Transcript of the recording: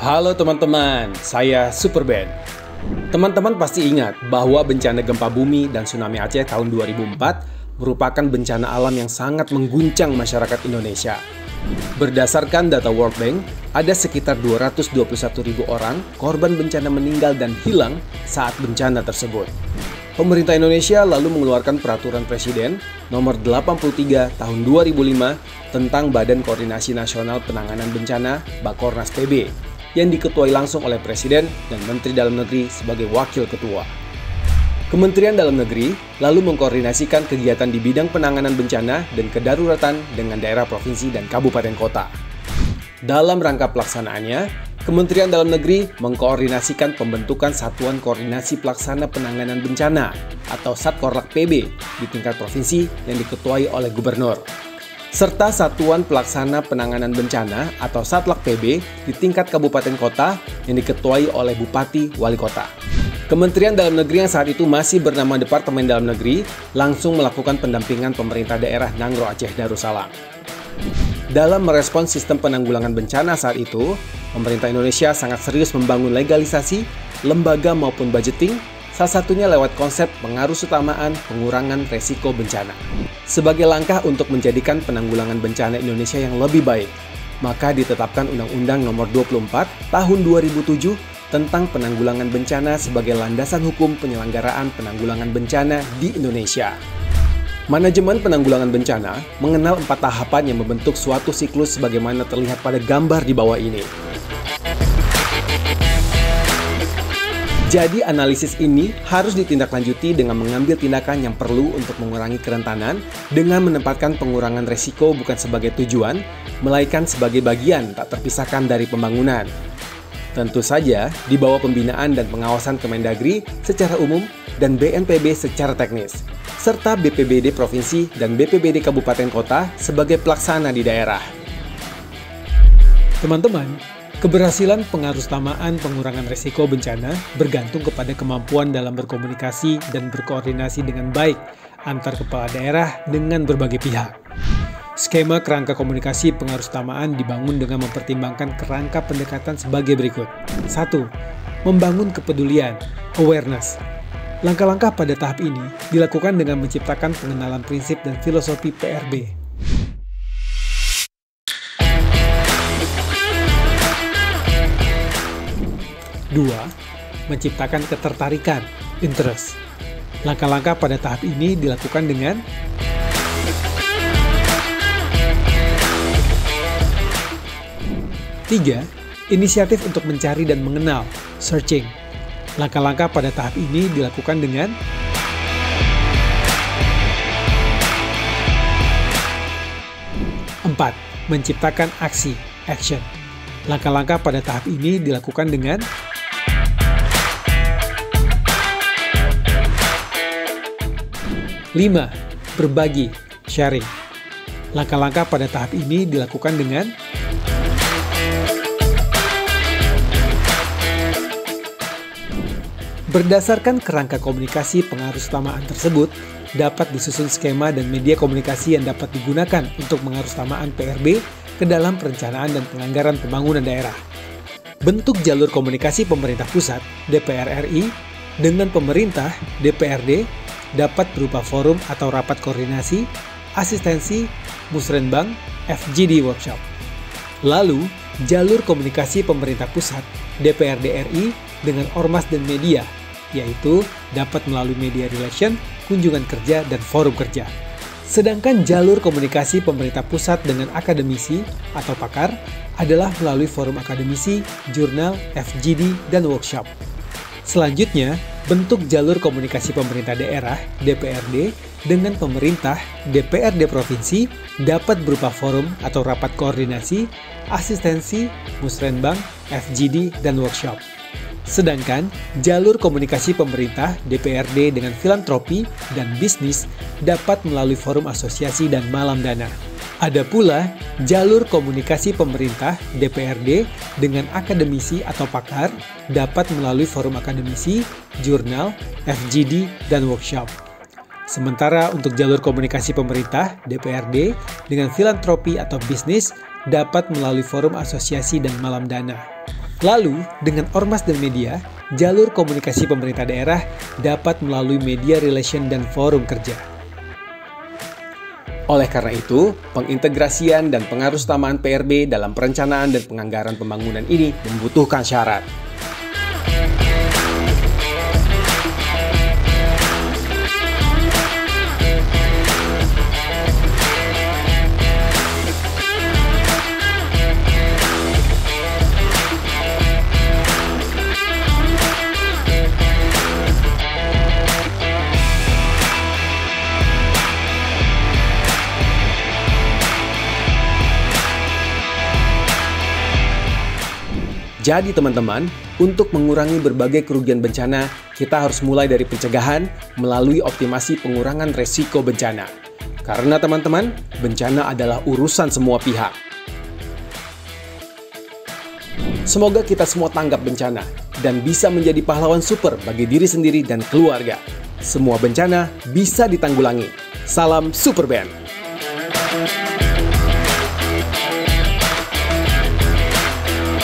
Halo teman-teman, saya Superben. Teman-teman pasti ingat bahwa bencana gempa bumi dan tsunami Aceh tahun 2004 merupakan bencana alam yang sangat mengguncang masyarakat Indonesia. Berdasarkan data World Bank, ada sekitar 221.000 orang korban bencana meninggal dan hilang saat bencana tersebut. Pemerintah Indonesia lalu mengeluarkan Peraturan Presiden Nomor 83 Tahun 2005 tentang Badan Koordinasi Nasional Penanganan Bencana Bakornas PB yang diketuai langsung oleh Presiden dan Menteri Dalam Negeri sebagai Wakil Ketua. Kementerian Dalam Negeri lalu mengkoordinasikan kegiatan di bidang penanganan bencana dan kedaruratan dengan daerah provinsi dan kabupaten kota. Dalam rangka pelaksanaannya, Kementerian Dalam Negeri mengkoordinasikan pembentukan Satuan Koordinasi Pelaksana Penanganan Bencana atau Satkorlak PB di tingkat provinsi yang diketuai oleh Gubernur, serta Satuan Pelaksana Penanganan Bencana atau Satlak PB di tingkat kabupaten kota yang diketuai oleh Bupati Wali Kota. Kementerian Dalam Negeri yang saat itu masih bernama Departemen Dalam Negeri langsung melakukan pendampingan pemerintah daerah Nangro Aceh Darussalam. Dalam merespons sistem penanggulangan bencana saat itu, pemerintah Indonesia sangat serius membangun legalisasi, lembaga maupun budgeting, salah satunya lewat konsep pengarus utamaan pengurangan resiko bencana. Sebagai langkah untuk menjadikan penanggulangan bencana Indonesia yang lebih baik, maka ditetapkan Undang-Undang Nomor 24 Tahun 2007 tentang penanggulangan bencana sebagai landasan hukum penyelenggaraan penanggulangan bencana di Indonesia. Manajemen penanggulangan bencana mengenal 4 tahapan yang membentuk suatu siklus sebagaimana terlihat pada gambar di bawah ini. Jadi analisis ini harus ditindaklanjuti dengan mengambil tindakan yang perlu untuk mengurangi kerentanan dengan menempatkan pengurangan resiko bukan sebagai tujuan, melainkan sebagai bagian tak terpisahkan dari pembangunan. Tentu saja di bawah pembinaan dan pengawasan Kemendagri secara umum dan BNPB secara teknis, serta BPBD Provinsi dan BPBD Kabupaten Kota sebagai pelaksana di daerah. Teman-teman, keberhasilan pengarusutamaan pengurangan risiko bencana bergantung kepada kemampuan dalam berkomunikasi dan berkoordinasi dengan baik antar kepala daerah dengan berbagai pihak. Skema kerangka komunikasi pengarusutamaan dibangun dengan mempertimbangkan kerangka pendekatan sebagai berikut. 1. Membangun kepedulian, awareness. Langkah-langkah pada tahap ini dilakukan dengan menciptakan pengenalan prinsip dan filosofi PRB. 2. Menciptakan ketertarikan, interest. Langkah-langkah pada tahap ini dilakukan dengan 3. Inisiatif untuk mencari dan mengenal, searching. Langkah-langkah pada tahap ini dilakukan dengan 4. Menciptakan aksi, action. Langkah-langkah pada tahap ini dilakukan dengan 5. Berbagi, sharing. Langkah-langkah pada tahap ini dilakukan dengan 6. Berdasarkan kerangka komunikasi pengarusutamaan tersebut, dapat disusun skema dan media komunikasi yang dapat digunakan untuk pengarusutamaan PRB ke dalam perencanaan dan penganggaran pembangunan daerah. Bentuk jalur komunikasi pemerintah pusat, DPR RI, dengan pemerintah, DPRD, dapat berupa forum atau rapat koordinasi, asistensi, musrenbang, FGD workshop. Lalu, jalur komunikasi pemerintah pusat, DPRD RI, dengan ormas dan media, yaitu dapat melalui media relation, kunjungan kerja, dan forum kerja. Sedangkan jalur komunikasi pemerintah pusat dengan akademisi atau pakar adalah melalui forum akademisi, jurnal, FGD, dan workshop. Selanjutnya, bentuk jalur komunikasi pemerintah daerah, DPRD, dengan pemerintah, DPRD Provinsi, dapat berupa forum atau rapat koordinasi, asistensi, musrenbang, FGD, dan workshop. Sedangkan jalur komunikasi pemerintah DPRD dengan filantropi dan bisnis dapat melalui forum asosiasi dan malam dana. Ada pula jalur komunikasi pemerintah DPRD dengan akademisi atau pakar dapat melalui forum akademisi, jurnal, FGD, dan workshop. Sementara untuk jalur komunikasi pemerintah DPRD dengan filantropi atau bisnis dapat melalui forum asosiasi dan malam dana. Lalu, dengan ormas dan media, jalur komunikasi pemerintah daerah dapat melalui media relation dan forum kerja. Oleh karena itu, pengintegrasian dan pengarusutamaan PRB dalam perencanaan dan penganggaran pembangunan ini membutuhkan syarat. Jadi teman-teman, untuk mengurangi berbagai kerugian bencana, kita harus mulai dari pencegahan melalui optimasi pengurangan resiko bencana. Karena teman-teman, bencana adalah urusan semua pihak. Semoga kita semua tanggap bencana dan bisa menjadi pahlawan super bagi diri sendiri dan keluarga. Semua bencana bisa ditanggulangi. Salam Super Band!